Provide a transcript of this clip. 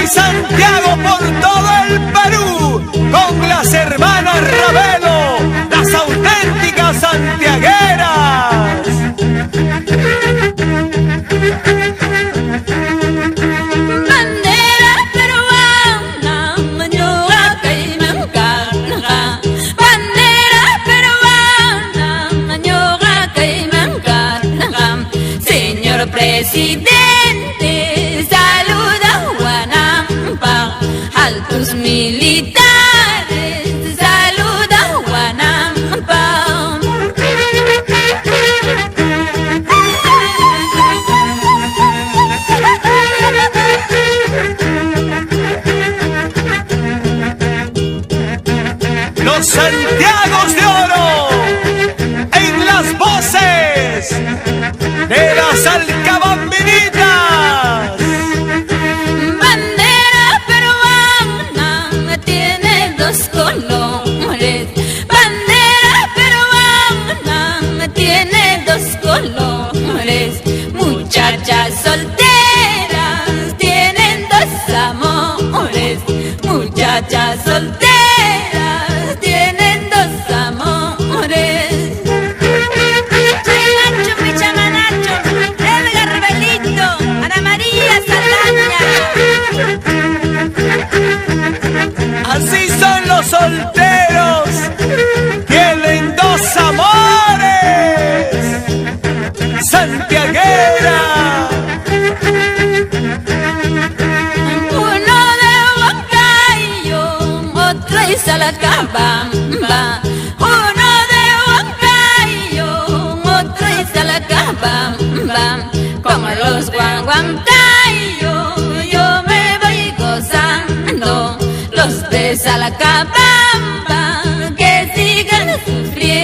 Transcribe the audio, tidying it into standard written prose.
y Santiago por todo el Perú, con las hermanas Ravelo, las auténticas santiagueras. Bandera peruana, mañoga que me encarga. Bandera peruana, mañoga que me encarga. Señor presidente, saluda Huanampa, altos militares, saluda Huanampa. Los Santiagos de Oro en las voces de las alcabambinitas. Bandera peruana tiene dos colores. Bandera peruana tiene dos colores. Muchachas solteras tienen dos amores. Muchachas solteras tienen dos amores. Nacho, Pichamanacho, Edgar Belito, Ana María Saldaña. Así son los solteros, tienen dos amores. Santiaguera. Uno de Huancayo, otro es Salacabamba. Uno de Huancayo, otro es Salacabamba. Como los guanguancayos yo me voy gozando. Los de Salacabamba que sigan sufriendo.